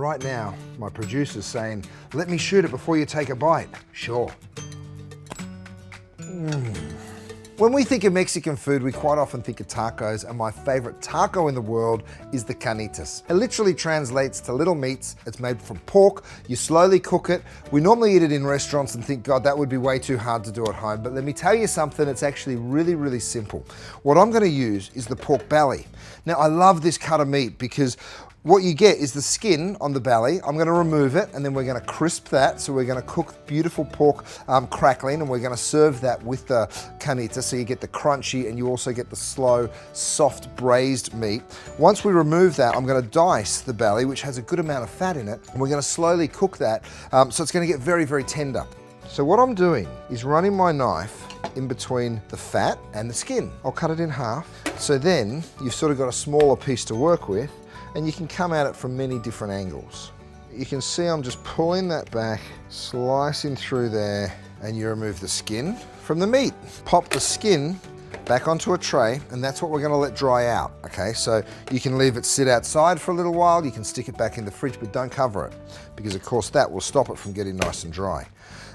right now, my producer's saying, let me shoot it before you take a bite. Sure. When we think of Mexican food, we quite often think of tacos, and my favorite taco in the world is the carnitas. It literally translates to little meats. It's made from pork. You slowly cook it. We normally eat it in restaurants and think, God, that would be way too hard to do at home. But let me tell you something, it's actually really, really simple. What I'm gonna use is the pork belly. Now, I love this cut of meat because what you get is the skin on the belly. I'm gonna remove it, and then we're gonna crisp that. So we're gonna cook beautiful pork crackling, and we're gonna serve that with the carnitas, so you get the crunchy and you also get the slow, soft braised meat. Once we remove that, I'm gonna dice the belly, which has a good amount of fat in it, and we're gonna slowly cook that, so it's gonna get very, very tender. So what I'm doing is running my knife in between the fat and the skin. I'll cut it in half. So then you've sort of got a smaller piece to work with, and you can come at it from many different angles. You can see I'm just pulling that back, slicing through there, and you remove the skin from the meat. Pop the skin back onto a tray, and that's what we're gonna let dry out, okay? So you can leave it sit outside for a little while, you can stick it back in the fridge, but don't cover it, because of course that will stop it from getting nice and dry.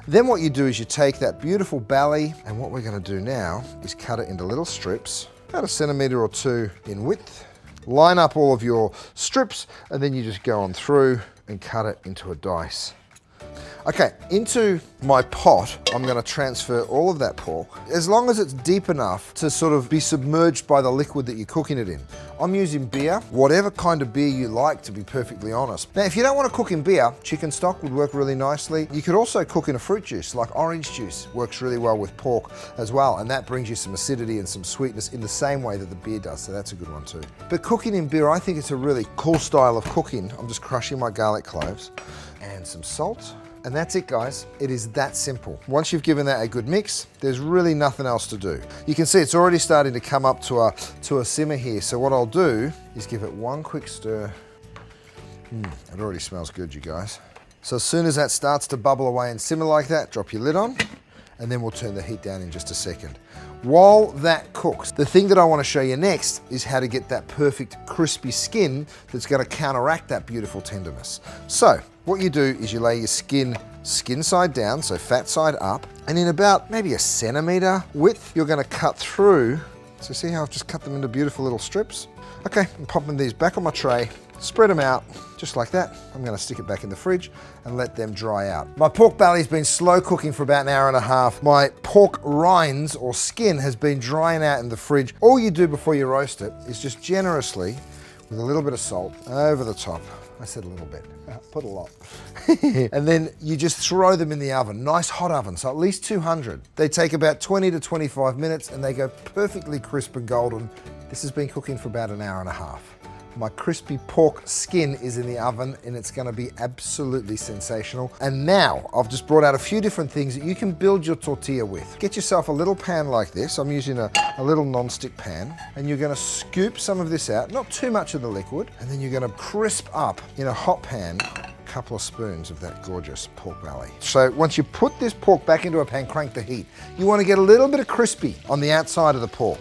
Then what you do is you take that beautiful belly, and what we're gonna do now is cut it into little strips, about 1 centimeter or 2 in width. Line up all of your strips, and then you just go on through and cut it into a dice. Okay, into my pot, I'm gonna transfer all of that pork, as long as it's deep enough to sort of be submerged by the liquid that you're cooking it in. I'm using beer, whatever kind of beer you like, to be perfectly honest. Now, if you don't want to cook in beer, chicken stock would work really nicely. You could also cook in a fruit juice, like orange juice, works really well with pork as well, and that brings you some acidity and some sweetness in the same way that the beer does, so that's a good one too. But cooking in beer, I think it's a really cool style of cooking. I'm just crushing my garlic cloves and some salt. And that's it, guys. It is that simple. Once you've given that a good mix, there's really nothing else to do. You can see it's already starting to come up to a simmer here. So what I'll do is give it one quick stir. It already smells good, you guys. So as soon as that starts to bubble away and simmer like that, drop your lid on, and then we'll turn the heat down in just a second. While that cooks, the thing that I want to show you next is how to get that perfect crispy skin that's going to counteract that beautiful tenderness. So what you do is you lay your skin side down, so fat side up, and in about maybe 1 centimeter width, you're going to cut through. So see how I've just cut them into beautiful little strips? Okay, I'm popping these back on my tray, spread them out, just like that. I'm gonna stick it back in the fridge and let them dry out. My pork belly's been slow cooking for about 1.5 hours. My pork rinds or skin has been drying out in the fridge. All you do before you roast it is just generously, with a little bit of salt over the top. I said a little bit, put a lot. And then you just throw them in the oven, nice hot oven, so at least 200. They take about 20 to 25 minutes and they go perfectly crisp and golden. This has been cooking for about 1.5 hours. My crispy pork skin is in the oven and it's gonna be absolutely sensational. And now I've just brought out a few different things that you can build your tortilla with. Get yourself a little pan like this. I'm using a little non-stick pan, and you're gonna scoop some of this out, not too much of the liquid, and then you're gonna crisp up in a hot pan a couple of spoons of that gorgeous pork belly. So once you put this pork back into a pan, crank the heat. You wanna get a little bit of crispy on the outside of the pork.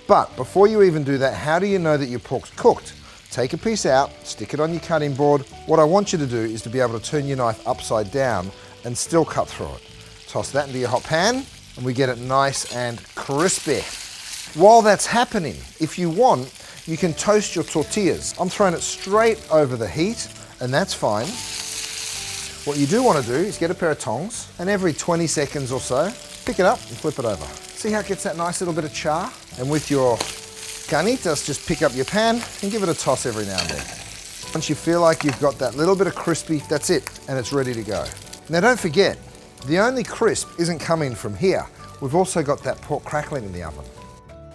But before you even do that, how do you know that your pork's cooked? Take a piece out, stick it on your cutting board. What I want you to do is to be able to turn your knife upside down and still cut through it. Toss that into your hot pan, and we get it nice and crispy. While that's happening, if you want, you can toast your tortillas. I'm throwing it straight over the heat, and that's fine. What you do want to do is get a pair of tongs, and every 20 seconds or so, pick it up and flip it over. See how it gets that nice little bit of char? And with your Carnitas, just pick up your pan and give it a toss every now and then. Once you feel like you've got that little bit of crispy, that's it, and it's ready to go. Now don't forget, the only crisp isn't coming from here. We've also got that pork crackling in the oven.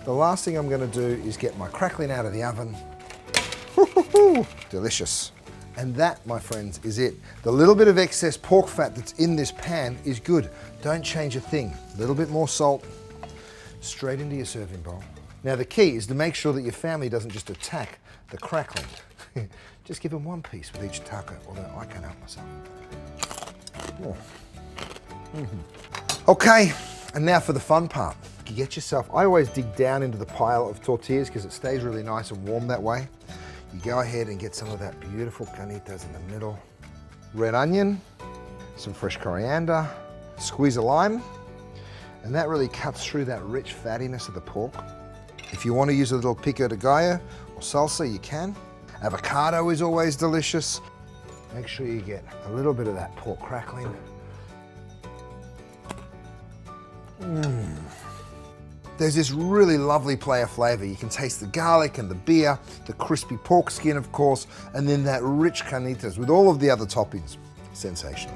The last thing I'm gonna do is get my crackling out of the oven. Woo-hoo-hoo. Delicious. And that, my friends, is it. The little bit of excess pork fat that's in this pan is good. Don't change a thing. A little bit more salt, straight into your serving bowl. Now the key is to make sure that your family doesn't just attack the crackling. Just give them one piece with each taco, although I can't help myself. Oh. Okay, and now for the fun part. You get yourself, I always dig down into the pile of tortillas because it stays really nice and warm that way. You go ahead and get some of that beautiful carnitas in the middle. Red onion, some fresh coriander, squeeze a lime, and that really cuts through that rich fattiness of the pork. If you want to use a little pico de gallo or salsa, you can. Avocado is always delicious. Make sure you get a little bit of that pork crackling. There's this really lovely play of flavor. You can taste the garlic and the beer, the crispy pork skin, of course, and then that rich carnitas with all of the other toppings. Sensational.